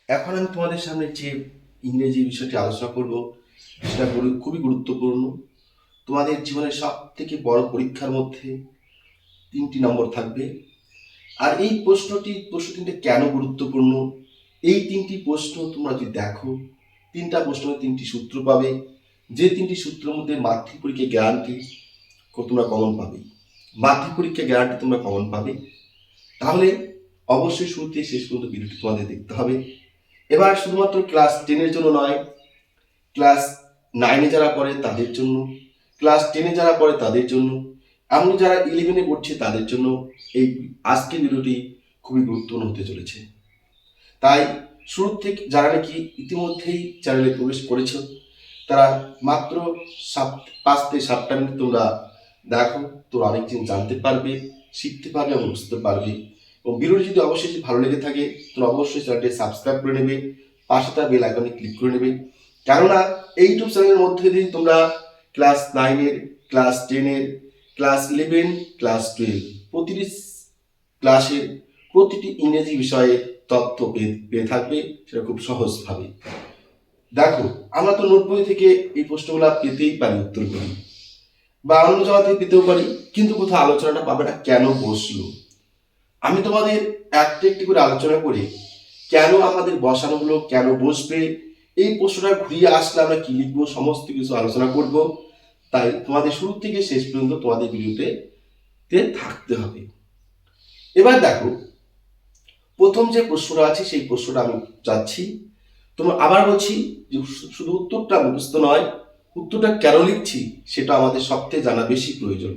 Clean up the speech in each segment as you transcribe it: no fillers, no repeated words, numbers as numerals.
এখন আমি তোমাদের সামনে যে ইংরেজি বিষয়টি আলোচনা করব সেটা খুবই গুরুত্বপূর্ণ। তোমাদের জীবনের সব থেকে বড় পরীক্ষার মধ্যে 3টি নম্বর থাকবে। আর এই প্রশ্ন তিনটে কেন গুরুত্বপূর্ণ, এই 3টি প্রশ্ন তোমরা যদি দেখো, 3টা প্রশ্নের 3টি সূত্র পাবে। যে 3টি সূত্রের মধ্যে মাধ্যমিক পরীক্ষা গ্যারান্টি তোমরা কমন পাবে, মাধ্যমিক পরীক্ষা গ্যারান্টি তোমরা কমন পাবে। তাহলে অবশ্যই শুরু থেকে শেষ পর্যন্ত ভিডিওটি তোমাদের দেখতে হবে। এবার শুধুমাত্র ক্লাস 10-এর জন্য নয়, ক্লাস 9-এ যারা পড়ে তাদের জন্য, ক্লাস 10-এ যারা পড়ে তাদের জন্য, এমনকি যারা 11-এ পড়ছে তাদের জন্য এই আজকের ভিডিওটি খুবই গুরুত্বপূর্ণ হতে চলেছে। তাই শুরু থেকে যারা নাকি ইতিমধ্যেই চ্যানেলে প্রবেশ করেছো তারা মাত্র 5 থেকে 7টা মিনিট তোমরা দেখো, তোমরা অনেক জিনিস জানতে পারবে, শিখতে পারবে এবং বুঝতে পারবে। এবং ভিডিওটি যদি অবশ্যই ভালো লেগে থাকে তোমরা অবশ্যই চ্যানেলটি সাবস্ক্রাইব করে নেবে, পাশে থাকা বেল আইকনে ক্লিক করে নেবে। কেননা এই ইউটিউব চ্যানেলের মধ্যে দিয়ে তোমরা ক্লাস 9-এর, ক্লাস 10-এর, ক্লাস 11, ক্লাস 12 প্রতিটি ক্লাসের প্রতিটি ইংরেজি বিষয়ে তথ্য পেয়ে থাকবে, সেটা খুব সহজভাবে। দেখো, আমরা তো নোট বই থেকে এই প্রশ্নগুলো পেতেই পারি, উত্তর করি, বা অন্য জায়গা থেকে পেতেও পারি, কিন্তু কোথাও আলোচনাটা পাবে না কেন বসলো। আমি তোমাদের একটি একটি করে আলোচনা করে কেন আমাদের বসানো হলো, কেন বসবে, এই প্রশ্নটা ঘুরিয়ে আসলে আমরা কি লিখবো, সমস্ত কিছু আলোচনা করব। তাই তোমাদের শুরু থেকে শেষ পর্যন্ত তোমাদের ভিডিওতে থাকতে হবে। এবার দেখো, প্রথম যে প্রশ্নটা আছে সেই প্রশ্নটা আমি যাচ্ছি। তোমরা আবার বলছি যে শুধু উত্তরটা মুখস্থ নয়, উত্তরটা কেন লিখছি সেটা আমাদের সবথেকে জানা বেশি প্রয়োজন।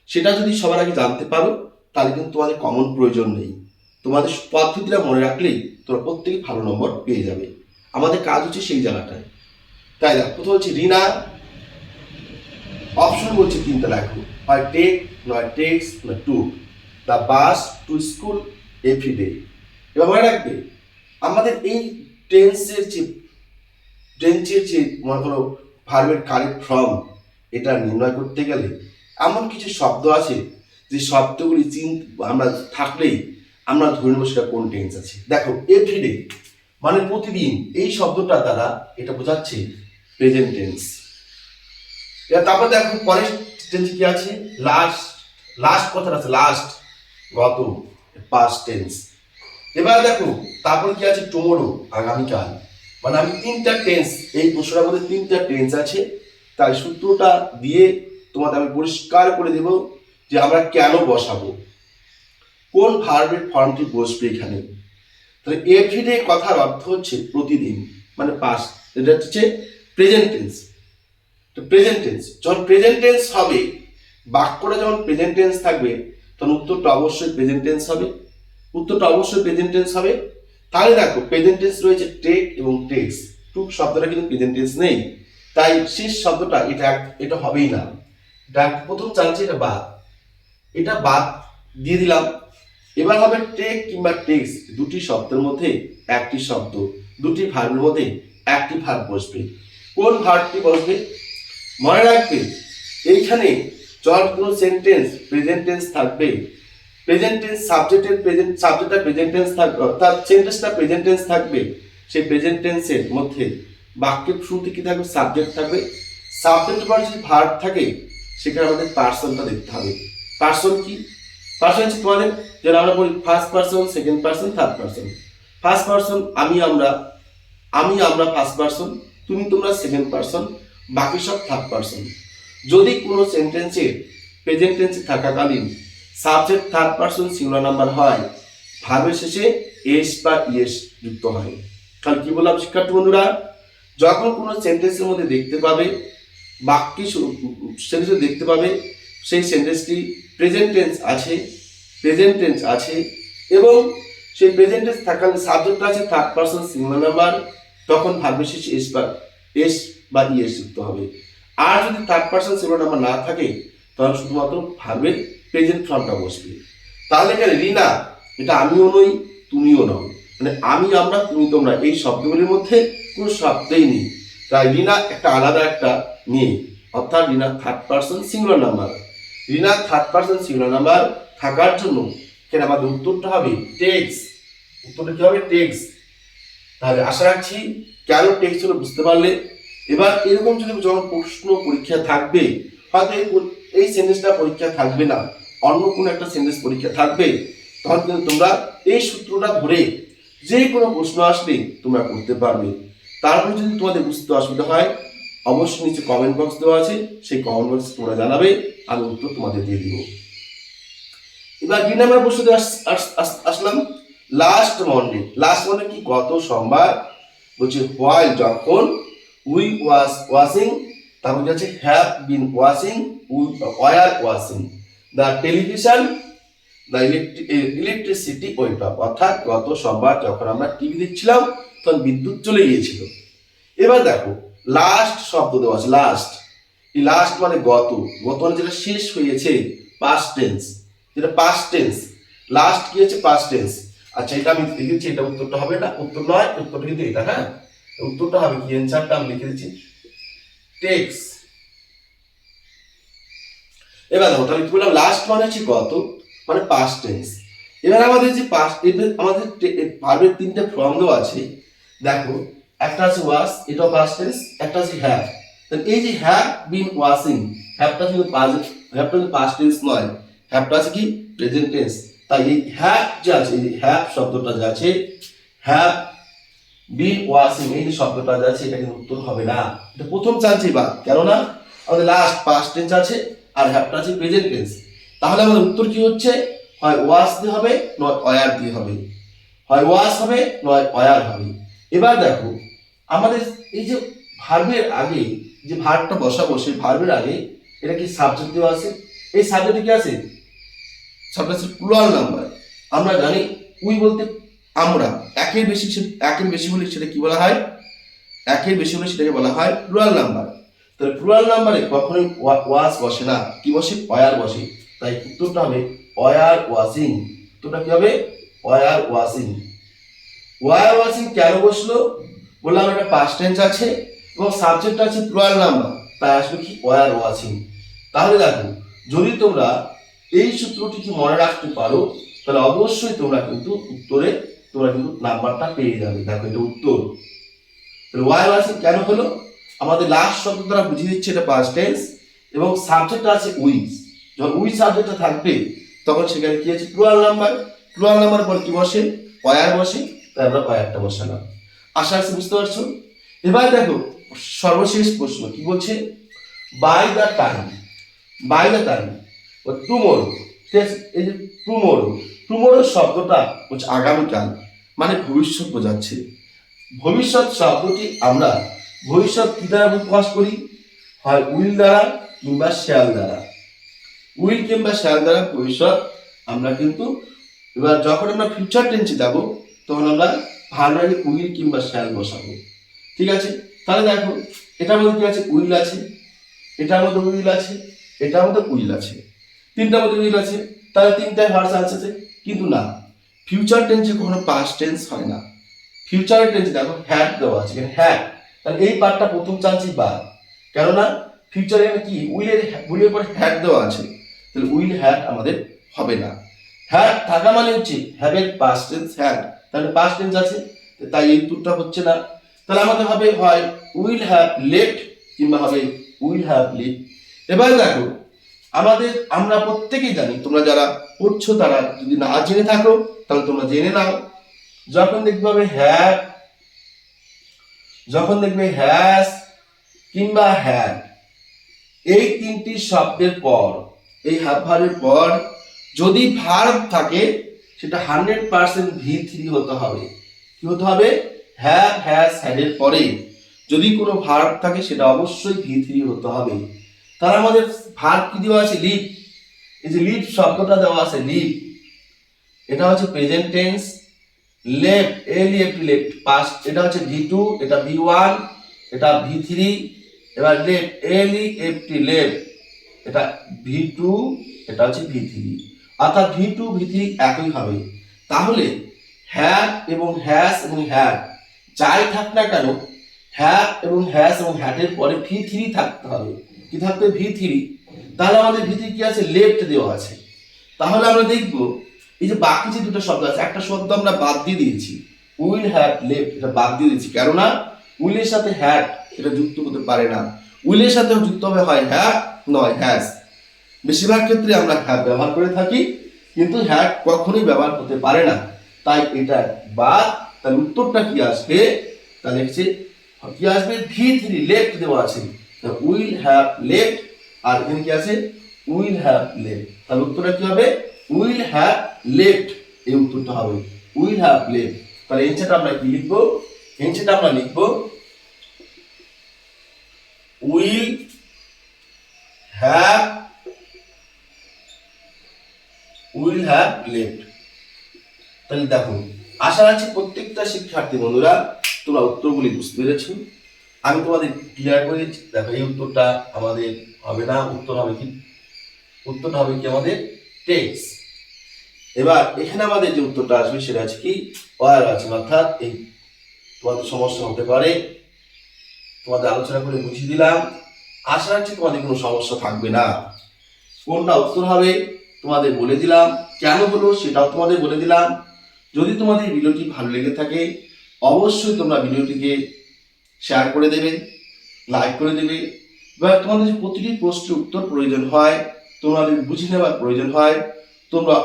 সেটা যদি সবার আগে জানতে পারো তাহলে কিন্তু তোমাদের কমন প্রয়োজন নেই, তোমাদের পদ্ধতিটা মনে রাখলেই তোমরা প্রত্যেকে ভালো নম্বর পেয়ে যাবে। আমাদের কাজ হচ্ছে সেই জায়গাটায়। তাই দেখো, প্রথম হচ্ছে রিনা, অপশন বলছে 3টা লেখো, হয় টেক, নয় টেক্স, নয় to the bus to school everyday. এবার মনে রাখবে আমাদের এই টেন্সের যে মনে করো ভার্বের কারেক্ট ফর্ম, এটা নির্ণয় করতে গেলে এমন কিছু শব্দ আছে যে শব্দগুলি আমরা থাকলেই আমরা ধরে নেবো সেটা কোন টেন্স আছে। দেখো, এভরিডে মানে প্রতিদিন, এই শব্দটা দ্বারা এটা বোঝাচ্ছে প্রেজেন্ট টেন্স। এবার তারপর দেখো পরের টেন্স কি আছে, লাস্ট, লাস্ট কথাটা আছে লাস্ট, গত, পাস্ট টেন্স। এবার দেখো তারপর কি আছে, টুমোরো, আগামীকাল। মানে আমি 3টা টেন্স, এই প্রশ্নটার মধ্যে 3টা টেন্স আছে। তাই সূত্রটা দিয়ে তোমাদের আমি পরিষ্কার করে দেব যে আমরা কেন বসাবো, কোন ভার্বের ফর্মটি বসবে এখানে। তাহলে এভরিডে কথার অর্থ হচ্ছে প্রতিদিন, মানে পাস্ট, এটা হচ্ছে প্রেজেন্ট টেন্স। তো প্রেজেন্ট টেন্স যখন প্রেজেন্ট টেন্স হবে, বাক্যটা যখন প্রেজেন্ট টেন্স থাকবে তখন উত্তরটা অবশ্যই প্রেজেন্ট টেন্স হবে, উত্তরটা অবশ্যই প্রেজেন্ট টেন্স হবে। তাহলে দেখো প্রেজেন্ট টেন্স রয়েছে টেক এবং টেক্স, টুক শব্দটা কিন্তু প্রেজেন্ট টেন্স নেই, তাই শেষ শব্দটা এটা হবেই না। এটা প্রথম চান্সে এটা বাদ, এটা বাদ দিয়ে দিলাম। এবার হবে টেক কিংবা টেক্স, দুটি শব্দের মধ্যে একটি শব্দ, দুটি ভার্বের মধ্যে একটি ভার্ব বসবে। কোন ভার্বটি বসবে মনে রাখবে, এইখানে যখন কোনো সেন্টেন্স প্রেজেন্ট টেন্স থাকবে, প্রেজেন্ট টেন্স সাবজেক্টটা প্রেজেন্ট টেন্স থাকবে, অর্থাৎ সেন্টেন্সটা প্রেজেন্ট টেন্স থাকবে, সেই প্রেজেন্ট টেন্সের মধ্যে বাক্যের শুরুতে কি থাকবে, সাবজেক্ট থাকবে। সাবজেক্ট পরে যদি ভার্ব থাকে সেখানে আমাদের পার্সনটা দেখতে হবে। পার্সন কি, পার্সন হচ্ছে তোমাদের যেটা আমরা বলি first person, second person, third person. First person আমি আমরা ফার্স্ট পার্সন, তুমি তোমরা সেকেন্ড পার্সন, বাকি সব থার্ড পার্সন। যদি কোনো সেন্টেন্সের প্রেজেন্ট টেন্সে থাকাকালীন subject third person singular number হয়, ভার্বের শেষে এস বা ইএস যুক্ত হয়। তাহলে কি বললাম শিক্ষার্থী বন্ধুরা, যখন কোনো সেন্টেন্সের মধ্যে দেখতে পাবে, বাক্যে সেন্টেন্সে দেখতে পাবে সেই সেন্টেন্সটি প্রেজেন্ট টেন্স আছে এবং সেই প্রেজেন্ট টেন্স থাকাকালীন সাবজেক্ট আছে থার্ড পার্সন সিঙ্গুলার নাম্বার, তখন ভার্বের শেষে এস বা ইএস যুক্ত হবে। আর যদি থার্ড পার্সন সিঙ্গুলার নাম্বার না থাকে তখন শুধুমাত্র ভার্বের প্রেজেন্ট ফর্মটা বসবে। তাহলে এখানে রিনা, এটা আমিও নই তুমিও নও, মানে আমি আমরা তুমি তোমরা এই শব্দগুলির মধ্যে কোনো শব্দই নেই। তাই রিনা একটা আলাদা একটা নেই, অর্থাৎ রিনা থার্ড পার্সন সিঙ্গুলার নাম্বার। রিনা থার্ড পার্সন সিঙ্গুলার নাম্বার থাকার জন্য এখানে আমাদের উত্তরটা হবে টেক্স। উত্তরটা কি হবে, টেক্স। তাহলে আশা রাখছি কেন টেক্সট হলো বুঝতে পারলে। এবার এরকম যদি যখন প্রশ্ন পরীক্ষা থাকবে, হয়তো এই সেন্টেন্সটা পরীক্ষা থাকবে না, অন্য কোনো একটা সেন্টেন্স পরীক্ষা থাকবে, তখন কিন্তু তোমরা এই সূত্রটা ধরে যে কোনো প্রশ্ন আসলে তোমরা করতে পারবে। তারপরে যদি তোমাদের বুঝতে অসুবিধা হয়, অবশ্যই নিচে কমেন্ট বক্স দেওয়া আছে, সেই কমেন্ট বক্সে তোমরা জানাবে, আমি উত্তর তোমাদের দিয়ে দিব। এবার 2 নম্বর প্রশ্নতে আসলাম। লাস্ট মন্ডে কি? গত সোমবার। বলছে হোয়াইল, যখন, উই ওয়াজ ওয়াশিং, তারপর হচ্ছে have been washing, we were washing, the television, the electricity went of. অর্থাৎ গত সোমবার যখন আমরা টিভি দেখছিলাম তখন বিদ্যুৎ চলে গিয়েছিল। এবার দেখো লাস্ট শব্দ দেওয়া আছে, লাস্ট। এই লাস্ট মানে গত, মানে যেটা শেষ হয়েছে, পাস্ট টেন্স, যেটা পাস্ট টেন্স। লাস্ট কি হচ্ছে? Past tense. আচ্ছা, এটা আমি লিখে দিচ্ছি, এটা উত্তরটা হবে না, উত্তর নয়, উত্তরটা কিন্তু এটা। হ্যাঁ, উত্তরটা হবে কি? অ্যানসারটা আমি লিখে দিচ্ছি, টেক্স। এবার দেখো, তাহলে কি বললাম? লাস্ট মানে হচ্ছে গত, মানে পাস্ট টেন্স। এবার আমাদের যে আমাদের ভার্বের 3টে ফর্ম দেওয়া আছে। দেখো, একটা আছে ওয়াশ, এটাও পাস্ট টেন্স, একটা আছে হ্যাভ। তাহলে এই যে হ্যাভ বিন ওয়াশিং, হ্যাভটা কিন্তু পাস্ট টেন্স নয়, হ্যাভটা আছে কি? Present tense. তাই এই হ্যাভ যে আছে, এই হ্যাভ শব্দটা যে আছে, হ্যাভ বিন ওয়াশিং, এই যে শব্দটা যে আছে, এটা কিন্তু উত্তর হবে না, এটা প্রথম চান্সই বাদ। কেননা আমাদের লাস্ট পাস্ট টেন্স আছে আর হ্যাভটা আছে প্রেজেন্ট টেন্স। তাহলে আমাদের উত্তর কি হচ্ছে? হয় ওয়াশ দিয়ে হবে, নয় ওয়ার দিয়ে হবে। হয় ওয়াশ হবে, নয় ওয়ার হবে। এবার দেখো, আমাদের এই যে ভার্বের আগে যে ভার্বটা বসাবো, সেই ভার্বের আগে এটা কি সাবজেক্ট দেওয়া আছে। এই সাবজেক্টে কি আছে? Subject plural number. আমরা জানি উই বলতে আমরা, একের বেশি হলে সেটা কি বলা হয়? একের বেশি হলে সেটাকে বলা হয় প্লুরাল নাম্বার। তাহলে প্লুরাল নাম্বারে কখনোই ওয়াজ বসে না, কি বসে? ওয়ার বসে। তাই উত্তরটা হবে ওয়ার ওয়াশিং। উত্তরটা কি হবে? War washing. ওয়ার ওয়াশিং কেন বসলো? বললাম এটা পাস্ট টেন্স আছে এবং সাবজেক্ট আছে প্লুরাল নাম্বার, তাই আসবে কি? Were washing. তাহলে দেখো, যদি তোমরা এই সূত্রটি কি মনে রাখতে পারো, তাহলে অবশ্যই তোমরা কিন্তু উত্তরে নাম্বারটা পেয়ে যাবে। দেখো, এটা উত্তর। ওয়ার ওয়াশিং কেন হলো? আমাদের লাস্ট শব্দ দ্বারা বুঝিয়ে দিচ্ছে এটা পাস্ট টেন্স এবং সাবজেক্ট আছে উই। যখন উই সাবজেক্টটা থাকবে তখন সেখানে কি আছে? Plural number. প্লুরাল নাম্বার পর কি বসে? ওয়ার বসে, তাই আমরা ওয়ারটা বসালাম। আশা আছে বুঝতে পারছো? এবার দেখো সর্বশেষ প্রশ্ন কি বলছে? By the time, by the time tomorrow. ঠিক আছে, এই যে টুমোরো শব্দটা হচ্ছে আগামীকাল, মানে ভবিষ্যৎ বোঝাচ্ছে। ভবিষ্যৎ শব্দটি আমরা ভবিষ্যৎ কি দ্বারা প্রকাশ করি? হয় উইল দ্বারা কিংবা শ্যাল দ্বারা। উইল কিংবা শ্যাল দ্বারা ভবিষ্যৎ আমরা কিন্তু, এবার যখন আমরা ফিউচার টেন্সে যাব তখন আমরা ভার্বে উইল কিংবা শ্যাল বসাবো। ঠিক আছে, তাহলে দেখো এটার মধ্যে কি আছে? উইল আছে, এটার মধ্যে উইল আছে, এটার মধ্যে উইল আছে, তিনটার মধ্যে উইল আছে, তাহলে তিনটায় ভার্ব আছে। কিন্তু না, ফিউচার টেন্সে কখনো পাস্ট টেন্স হয় না। ফিউচার টেন্সে দেখো হ্যাড দেওয়া আছে, হ্যাড, তাহলে এই পার্টটা প্রথম চান্সই বাদ। কেননা ফিউচারে কি উইলের পর হ্যাড দেওয়া আছে, তাহলে উইল হ্যাড আমাদের হবে না। হ্যাড থাকা মানে হচ্ছে হ্যাভের পাস্ট টেন্স হ্যাড, তাহলে পাস্ট টেন্স আছে, তাই এই উত্তরটা হচ্ছে না। তাহলে আমাদের হবে হয় উইল হ্যাভ লেফট কিংবা হবে উইল হ্যাভ লিভড। এবার দেখো আমরা প্রত্যেকেই জানি, তোমরা যারা পড়ছো তারা যদি না জেনে থাকো তাহলে তোমরা জেনে নাও। যখন দেখবে হ্যাজ কিংবা হ্যাড, এই তিনটি শব্দের পর, এই ভার্বের পর যদি ভার্ব থাকে সেটা 100% V3 হতে হবে। কি হতে হবে? হ্যাভ, হ্যাজ, হ্যাড এর পরে যদি কোনো ভার্ব থাকে সেটা অবশ্যই V3 হতে হবে। তার আমাদের ভার্ব কি দেওয়া আছে? লিভ। এই যে লিভ শব্দটা দেওয়া আছে, লিভ, এটা হচ্ছে present tense. Left, left past, এটা হচ্ছে V2, এটা V1, এটা V3। এবার লেফট, লেফট, এটা V2, এটা হচ্ছে V3, অর্থাৎ V2 V3 একই হবে। তাহলে হ্যাভ এবং হ্যাজ এবং হ্যাড যাই থাক না কেন, হ্যাভ এবং হ্যাজ এবং হ্যাডের পরে V3 থাকতে হবে। কি থাকতে? V3। তাহলে আমাদের V3 কি আছে? লেফট দেওয়া আছে। তাহলে আমরা দেখব এই যে বাকি যে দুটো শব্দ আছে, একটা শব্দ আমরা বাদ দিয়ে দিয়েছি, উইল হ্যাভ লেফট এটা বাদ দিয়ে দিচ্ছি, কেননা উইলের সাথে হ্যাড এটা যুক্ত হতে পারে না। উইলের সাথে যুক্ত হবে হয় হ্যাভ নয় হ্যাজ। বেশিরভাগ ক্ষেত্রে আমরা হ্যাভ ব্যবহার করে থাকি, কিন্তু হ্যাড কখনোই ব্যবহার হতে পারে না, তাই এটা বাদ। তাহলে উত্তরটা কি আসবে? তাহলে কি আসবে? V3 লেফট দেওয়া আছে, উইল হ্যাভ লেফট, আর এখানে কি আছে? Will have left. তাহলে উত্তরটা কি হবে? উইল হ্যাভ লেফট, এই উত্তরটা হবে উইল হ্যাভ লেফট। তাহলে এনসারটা আমরা কি লিখবো? এনসারটা আমরা লিখবো উইল হ্যাভ লেফট। তাহলে দেখো, আশা রাখছি প্রত্যেকটা শিক্ষার্থী বন্ধুরা তোমরা উত্তরগুলি বুঝতে পেরেছো। আমি তোমাদের ক্লিয়ার করে দিচ্ছি। দেখো, এই উত্তরটা আমাদের হবে না, উত্তরটা হবে কি আমাদের টেক্স। এবার এখানে আমাদের যে উত্তরটা আসবে সেটা আছে কি? ওয়ার আছে, অর্থাৎ এই তোমাদের সমস্যা হতে পারে, তোমাদের আলোচনা করে বুঝিয়ে দিলাম। আশা রাখছি তোমাদের কোনো সমস্যা থাকবে না। কোনটা উত্তর হবে তোমাদের বলে দিলাম, কেন হলো সেটাও তোমাদের বলে দিলাম। যদি তোমাদের ভিডিওটি ভালো লেগে থাকে অবশ্যই তোমরা ভিডিওটিকে শেয়ার করে দেবে, লাইক করে দেবে। বা তোমাদের প্রতিটি প্রশ্নের উত্তর প্রয়োজন হয়, তোমাদের বুঝে নেওয়ার প্রয়োজন হয়, তোমরা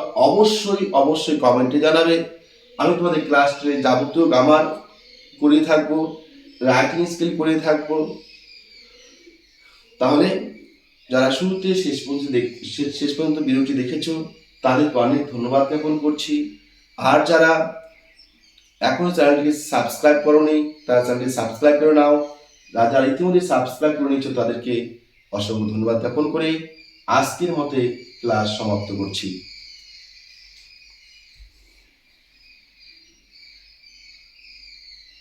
অবশ্যই কমেন্টে জানাবে। আমি তোমাদের ক্লাস 10 যাবতীয় গ্রামার করে থাকবো, রাইটিং স্কিল করে থাকবো। তাহলে যারা শুরুতে শেষ পর্যন্ত ভিডিওটি দেখেছো তাদেরকে অনেক ধন্যবাদ জ্ঞাপন করছি। আর যারা এখনো চ্যানেলটিকে সাবস্ক্রাইব করোনি তারা চ্যানেলটি সাবস্ক্রাইব করে নাও। যারা ইতিমধ্যে সাবস্ক্রাইব করে নিচ্ছ তাদেরকে অসংখ্য ধন্যবাদ জ্ঞাপন করে আজকের মতে ক্লাস সমাপ্ত করছি।